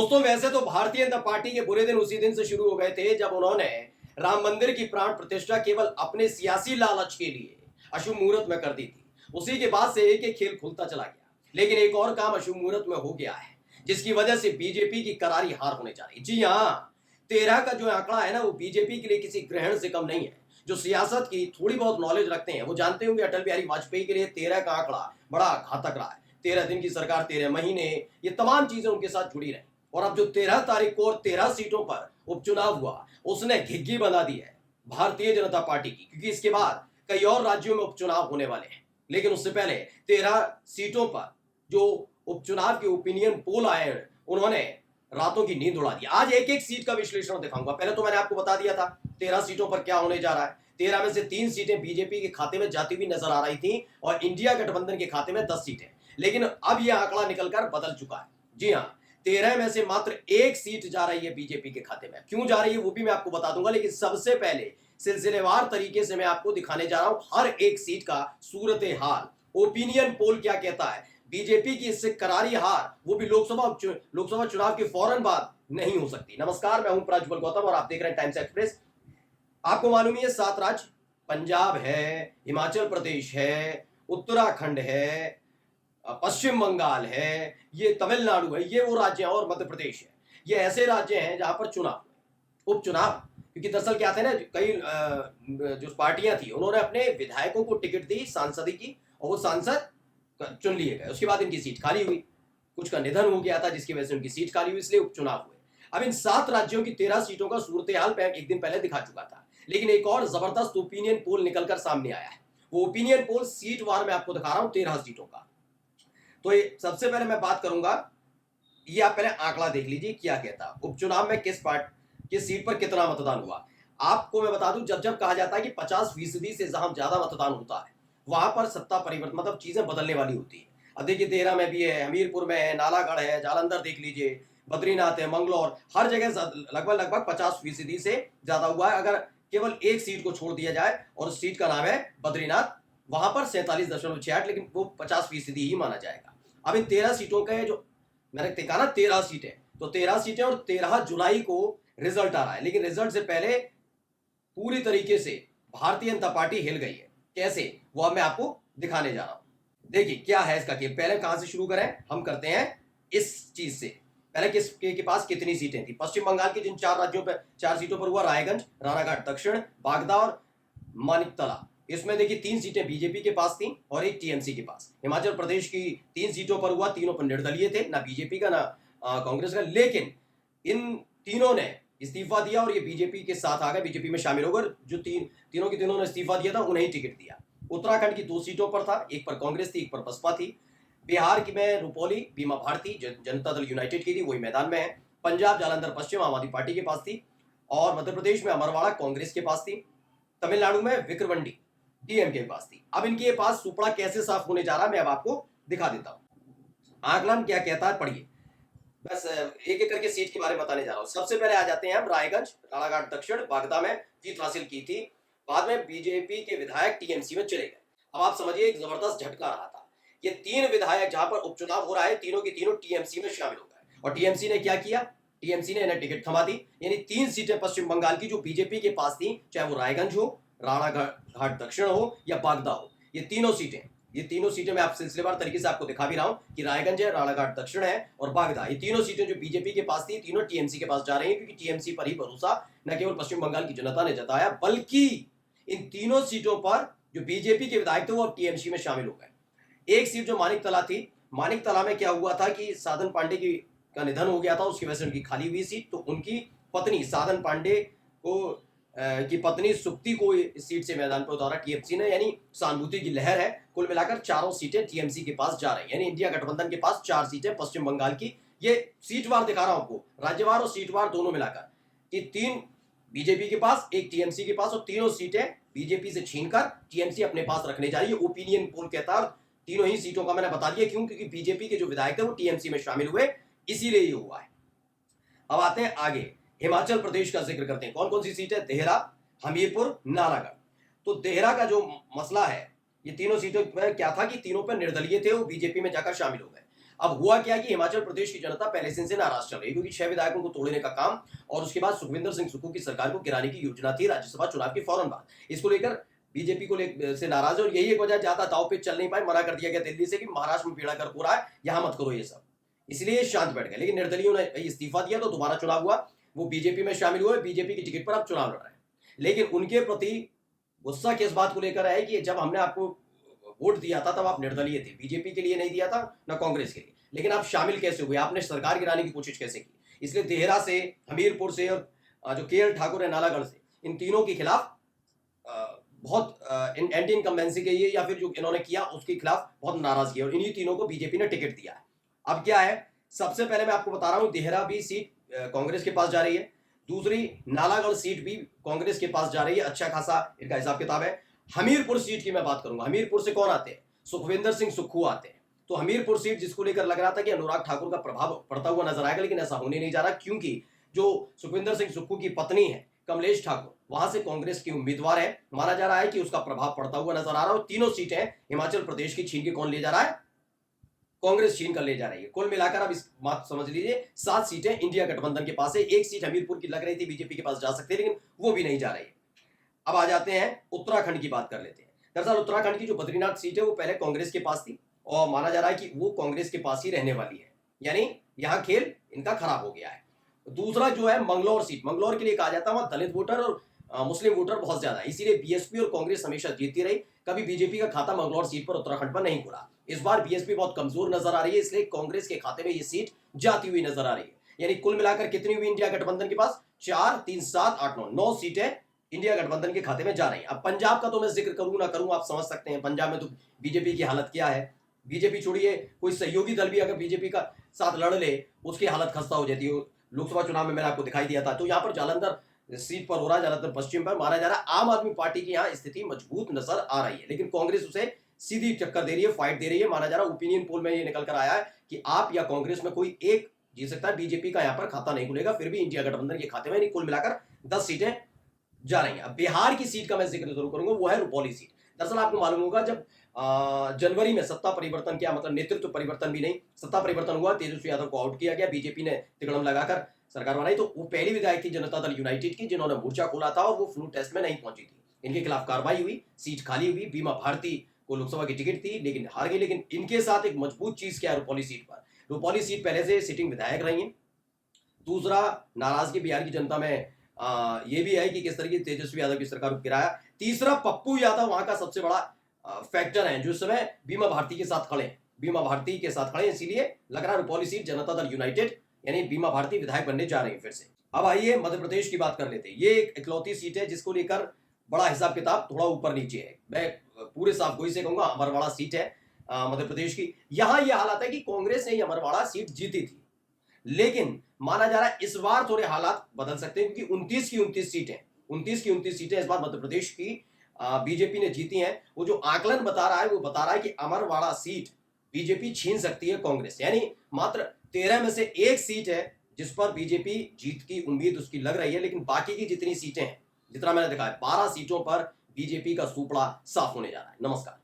दोस्तों वैसे तो भारतीय जनता पार्टी के बुरे दिन उसी दिन से शुरू हो गए थे जब उन्होंने राम मंदिर की प्राण प्रतिष्ठा केवल अपने सियासी लालच के लिए अशुभ मुहूर्त में कर दी थी। उसी के बाद से एक एक खेल खुलता चला गया, लेकिन एक और काम अशुभ मुहूर्त में हो गया है जिसकी वजह से बीजेपी की करारी हार होने जा रही। जी हाँ, 13 का जो आंकड़ा है ना, वो बीजेपी के लिए किसी ग्रहण से कम नहीं है। जो सियासत की थोड़ी बहुत नॉलेज रखते हैं वो जानते होंगे अटल बिहारी वाजपेयी के लिए 13 का आंकड़ा बड़ा घातक रहा है। 13 दिन की सरकार, 13 महीने, ये तमाम चीजें उनके साथ जुड़ी रही। और अब जो 13 तारीख को और 13 सीटों पर उपचुनाव हुआ, उसने घिग्गी बना दी है भारतीय जनता पार्टी की, क्योंकि इसके बाद कई और राज्यों में उपचुनाव होने वाले हैं। लेकिन उससे पहले 13 सीटों पर जो उपचुनाव के ओपिनियन पोल आए हैं, उन्होंने रातों की नींद उड़ा दी। आज एक एक सीट का विश्लेषण दिखाऊंगा। पहले तो मैंने आपको बता दिया था 13 सीटों पर क्या होने जा रहा है। 13 में से 3 सीटें बीजेपी के खाते में जाती हुई नजर आ रही थी और इंडिया गठबंधन के खाते में 10 सीटें। लेकिन अब यह आंकड़ा निकलकर बदल चुका है। जी हाँ, 13 में से मात्र एक सीट जा रही है बीजेपी के खाते में। क्यों जा रही है वो भी मैं आपको बता दूंगा, लेकिन सबसे पहले सिलसिलेवार तरीके से मैं आपको दिखाने जा रहा हूं हर एक सीट का सूरत हाल। ओपिनियन पोल क्या कहता है, बीजेपी की इससे करारी हार, वो भी लोकसभा चुनाव के फौरन बाद नहीं हो सकती। नमस्कार, मैं हूं प्रज्वल गौतम और आप देख रहे हैं टाइम्स एक्सप्रेस। आपको मालूम ही है 7 राज्य, पंजाब है, हिमाचल प्रदेश है, उत्तराखंड है, पश्चिम बंगाल है, ये तमिलनाडु है, ये वो राज्य हैं, और मध्य प्रदेश है। ये ऐसे राज्य हैं जहां पर चुनाव, उपचुनाव, क्योंकि दरअसल क्या थे ना, कई जो पार्टियां थी उन्होंने अपने विधायकों को टिकट दी सांसदी की, और वो सांसद चुन लिए गए। उसके बाद इनकी सीट खाली हुई, कुछ का निधन हो गया था जिसकी वजह से उनकी सीट खाली हुई, इसलिए उपचुनाव हुए। अब इन 7 राज्यों की 13 सीटों का सूरत हाल एक दिन पहले दिखा चुका था, लेकिन एक और जबरदस्त ओपिनियन पोल निकलकर सामने आया है। वो ओपिनियन पोल सीट वार में आपको दिखा रहा हूं 13 सीटों का। तो ये सबसे पहले मैं बात करूंगा, ये आप पहले आंकड़ा देख लीजिए क्या कहता, उपचुनाव में किस सीट पर कितना मतदान हुआ। आपको मैं बता दूं, जब जब कहा जाता है कि 50% से जहां ज्यादा मतदान होता है, वहां पर सत्ता परिवर्तन, मतलब चीजें बदलने वाली होती है। अब देखिए 13 में भी है, हमीरपुर में है, नालागढ़ है, जालंधर देख लीजिए, बद्रीनाथ है, मंगलौर, हर जगह लगभग 50% से ज्यादा हुआ है। अगर केवल एक सीट को छोड़ दिया जाए, और उस सीट का नाम है बद्रीनाथ, वहां पर 47.68, लेकिन वो 50% ही माना जाएगा। अब इन 13 सीटों का जो मैंने देखा ना, 13 सीटें, तो 13 सीटें, और 13 जुलाई को रिजल्ट आ रहा है। लेकिन रिजल्ट से पहले पूरी तरीके से भारतीय जनता पार्टी हिल गई है। कैसे, वो अब मैं आपको दिखाने जा रहा हूं। देखिए क्या है इसका खेल। पहले कहां से शुरू करें, हम करते हैं इस चीज से। पहले किसके के पास कितनी सीटें थी। पश्चिम बंगाल की जिन 4 राज्यों पर 4 सीटों पर हुआ, रायगंज, रानाघाट दक्षिण, बागदा और मानिकतला, इसमें देखिए 3 सीटें बीजेपी के पास थी और एक टीएमसी के पास। हिमाचल प्रदेश की 3 सीटों पर हुआ, तीनों पर निर्दलीय थे, ना बीजेपी का ना कांग्रेस का, लेकिन इन तीनों ने इस्तीफा दिया और ये बीजेपी के साथ आ गए, बीजेपी में शामिल हो गए। जो तीनों के तीनों ने इस्तीफा दिया था उन्हें ही टिकट दिया। उत्तराखंड की 2 सीटों पर था, एक पर कांग्रेस थी, एक पर बसपा थी। बिहार की में रुपौली बीमा भारती जनता दल यूनाइटेड की थी, वही मैदान में है। पंजाब जालंधर पश्चिम आम आदमी पार्टी के पास थी, और मध्य प्रदेश में अमरवाड़ा कांग्रेस के पास थी। तमिलनाडु में विक्रवंडी डीएमके के पास थी। अब इनके पास सुपड़ा कैसे साफ होने जा रहा है मैं अब आपको दिखा देता हूं। आकलन क्या कहता है पढ़िए, बस एक एक करके सीट के बारे में बताने जा रहा हूं। सबसे पहले आ जाते हैं हम रायगंज, राणाघाट दक्षिण, बागदा में जीत हासिल की थी। बाद में बीजेपी के विधायक टीएमसी में चले गए। अब आप समझिए एक जबरदस्त झटका रहा था। ये 3 विधायक जहां पर उपचुनाव हो रहा है, तीनों के तीनों टीएमसी में शामिल हो गए। और टीएमसी ने क्या किया, टीएमसी ने इन्हें टिकट थमा दी। यानी 3 सीटें पश्चिम बंगाल की जो बीजेपी के पास थी, चाहे वो रायगंज हो, राणाघाट दक्षिण हो या बागदा हो, ये तीनों सीटें मैं आप सिलसिलेवार तरीके से आपको दिखा भी रहा हूं कि रायगंज है, राणाघाट दक्षिण है और बागदा, ये तीनों सीटें जो बीजेपी के पास थी, तीनों टीएमसी के पास जा रही हैं, क्योंकि टीएमसी पर ही भरोसा न केवल पश्चिम बंगाल की जनता ने जताया, बल्कि इन तीनों सीटों पर जो बीजेपी के विधायक थे वो अब टीएमसी में शामिल हो गए। एक सीट जो मानिकतला थी, मानिकतला में क्या हुआ था कि साधन पांडे का निधन हो गया था, उसकी वजह से उनकी खाली हुई सीट, तो उनकी पत्नी साधन पांडे को की पत्नी सुप्ति को इस सीट से मैदान पर उतारा टीएमसी ने। यानी सहानुभूति की लहर है। कुल मिलाकर 4 सीटें टीएमसी के पास जा रही हैं, यानी इंडिया गठबंधन के पास 4 सीटें पश्चिम बंगाल की। ये सीटवार दिखा रहा हूं आपको, राज्यवार और सीटवार दोनों मिलाकर, कि 3 बीजेपी के पास, एक टीएमसी के पास, और तीनों सीटें बीजेपी से छीनकर टीएमसी अपने पास रखने जा रही है। ओपिनियन पोल कहता है। तीनों ही सीटों का मैंने बता दिया क्यों, क्योंकि बीजेपी के जो विधायक थे वो टीएमसी में शामिल हुए, इसीलिए ये हुआ है। अब आते हैं आगे, हिमाचल प्रदेश का जिक्र करते हैं। कौन कौन सी सीट है, देहरा, हमीरपुर, नालागढ़। तो देहरा का जो मसला है, ये तीनों सीटों पर क्या था कि तीनों पर निर्दलीय थे, वो बीजेपी में जाकर शामिल हो गए। अब हुआ क्या कि हिमाचल प्रदेश की जनता पहले से इनसे नाराज चल रही है, क्योंकि 6 विधायकों को तोड़ने का काम और उसके बाद सुखविंदर सिंह सुक्खू की सरकार को गिराने की योजना थी राज्यसभा चुनाव के फौरन बाद। इसको लेकर बीजेपी को से नाराज है और यही एक वजह, ज्यादा दाव पेच चल नहीं पाए, मना कर दिया गया दिल्ली से कि महाराष्ट्र में पीड़ा कर हो रहा है, यहां मत करो ये सब, इसलिए शांत बैठ गए। लेकिन निर्दलीयों ने इस्तीफा दिया तो दोबारा चुनाव हुआ, वो बीजेपी में शामिल हुए, बीजेपी की टिकट पर अब चुनाव लड़ रहे हैं। लेकिन उनके प्रति गुस्सा किस बात को लेकर है कि जब हमने आपको वोट दिया था तब आप निर्दलीय थे, बीजेपी के लिए नहीं दिया था ना कांग्रेस के लिए, लेकिन आप शामिल कैसे हुए, आपने सरकार गिराने की कोशिश कैसे की। इसलिए देहरा से, हमीरपुर से और जो के ठाकुर है नालागढ़ से, इन तीनों के खिलाफ बहुत एंटी इनकम्बेंसी के या फिर जो इन्होंने किया उसके खिलाफ बहुत नाराजगी है और इन्हीं तीनों को बीजेपी ने टिकट दिया है। अब क्या है, सबसे पहले मैं आपको बता रहा हूं, देहरा भी सीट कांग्रेस के पास जा रही है, दूसरी नालागढ़ सीट भी कांग्रेस के पास जा रही है, अच्छा खासा इनका हिसाब किताब है। हमीरपुर सीट की मैं बात करूंगा, हमीरपुर से कौन आते हैं, सुखविंदर सिंह सुक्खू आते हैं। तो हमीरपुर सीट जिसको लेकर लग रहा था कि अनुराग ठाकुर का प्रभाव पड़ता हुआ नजर आएगा, लेकिन ऐसा होने नहीं जा रहा, क्योंकि जो सुखविंदर सिंह सुक्खू की पत्नी है कमलेश ठाकुर, वहां से कांग्रेस की उम्मीदवार है, माना जा रहा है कि उसका प्रभाव पड़ता हुआ नजर आ रहा है। और तीनों सीटें हिमाचल प्रदेश की छीन के कौन ले जा रहा है, कांग्रेस छीन कर ले जा रही है। कुल मिलाकर अब इस बात समझ लीजिए 7 सीटें इंडिया गठबंधन के पास है, एक सीट हमीरपुर की लग रही थी बीजेपी के पास जा सकती है, लेकिन वो भी नहीं जा रही है। अब आ जाते हैं उत्तराखंड की बात कर लेते हैं। दरअसल उत्तराखंड की जो बद्रीनाथ सीट है वो पहले कांग्रेस के पास थी और माना जा रहा है कि वो कांग्रेस के पास ही रहने वाली है, यानी यहां खेल इनका खराब हो गया है। दूसरा जो है मंगलौर सीट, मंगलौर के लिए कहा जाता है वहां दलित वोटर और मुस्लिम वोटर बहुत ज्यादा है, इसीलिए बीएसपी और कांग्रेस हमेशा जीतती रही, कभी बीजेपी का खाता मंगलौर सीट पर उत्तराखंड पर नहीं खुला। इस बार बीएसपी बहुत कमजोर नजर आ रही है, इसलिए कांग्रेस के खाते में ये सीट जाती हुई नजर आ रही है। यानी कुल मिलाकर कितनी हुई इंडिया गठबंधन के पास, 4, 3, 7, 8, 9 सीटें इंडिया गठबंधन के खाते में जा रही है। अब पंजाब का तो मैं जिक्र करूं ना करूं, आप समझ सकते हैं पंजाब में तो बीजेपी की हालत क्या है। बीजेपी छोड़िए, कोई सहयोगी दल भी अगर बीजेपी का साथ लड़ ले उसकी हालत खस्ता हो जाती है। लोकसभा चुनाव में मैंने आपको दिखाई दिया था। तो यहाँ पर जालंधर सीट पर हो रहा है, जालंधर पश्चिम पर माना जा रहा है आम आदमी पार्टी की यहाँ स्थिति मजबूत नजर आ रही है, लेकिन कांग्रेस उसे सीधी टक्कर दे रही है, फाइट दे रही है। माना जा रहा है ओपिनियन पोल में ये निकल कर आया है कि आप या कांग्रेस में कोई एक जीत सकता है, बीजेपी का यहाँ पर खाता नहीं खुलेगा, फिर भी इंडिया गठबंधन के खाते में कुल मिलाकर 10 सीटें जा रही हैं। अब बिहार की सीट का मैं जिक्र जरूर करूंगा, वो है रुपौली सीट। दरअसल आपको मालूम होगा जब जनवरी में सत्ता परिवर्तन किया, मतलब नेतृत्व परिवर्तन भी नहीं, सत्ता परिवर्तन हुआ, तेजस्वी यादव को आउट किया गया, बीजेपी ने तिकड़म लगाकर सरकार बनाई, तो वो पहली विधायक थी जनता दल यूनाइटेड की जिन्होंने मोर्चा खोला था और वो फ्लू टेस्ट में नहीं पहुंची थी। इनके खिलाफ कार्रवाई हुई, सीट खाली हुई, बीमा भारती को लोकसभा की टिकट थी लेकिन हार गई। लेकिन इनके साथ एक मजबूत चीज क्या है रुपौली सीट पर, रुपौली सीट पहले से सिटिंग विधायक रही है। दूसरा, नाराजगी बिहार की जनता में ये भी है कि किस तरीके तेजस्वी यादव की सरकार को गिराया। तीसरा, पप्पू यादव वहां का सबसे बड़ा फैक्टर है जो इस समय बीमा भारती के साथ खड़े हैं, बीमा भारती के साथ खड़े हैं, इसीलिए लग रहा है रुपौली सीट जनता दल यूनाइटेड यानी बीमा भारती विधायक बनने जा रही है फिर से। अब आइए मध्य प्रदेश की बात कर लेते हैं। ये एक इकलौती सीट है जिसको लेकर बड़ा हिसाब किताब थोड़ा ऊपर नीचे है। मैं पूरे साफ गोई से कहूंगा अमरवाड़ा सीट है मध्य प्रदेश की। यहां यह हालत है कि कांग्रेस ने अमरवाड़ा सीट जीती थी, लेकिन माना जा रहा है इस बार थोड़े हालात बदल सकते हैं, क्योंकि 29 की 29 सीटें इस बार मध्य प्रदेश की बीजेपी ने जीती हैं। वो जो आकलन बता रहा है वो बता रहा है कि अमरवाड़ा सीट बीजेपी छीन सकती है कांग्रेस, यानी मात्र 13 में से एक सीट है जिस पर बीजेपी जीत की उम्मीद उसकी लग रही है, लेकिन बाकी की जितनी सीटें हैं, जितना मैंने देखा है 12 सीटों पर बीजेपी का सुपड़ा साफ होने जा रहा है। नमस्कार।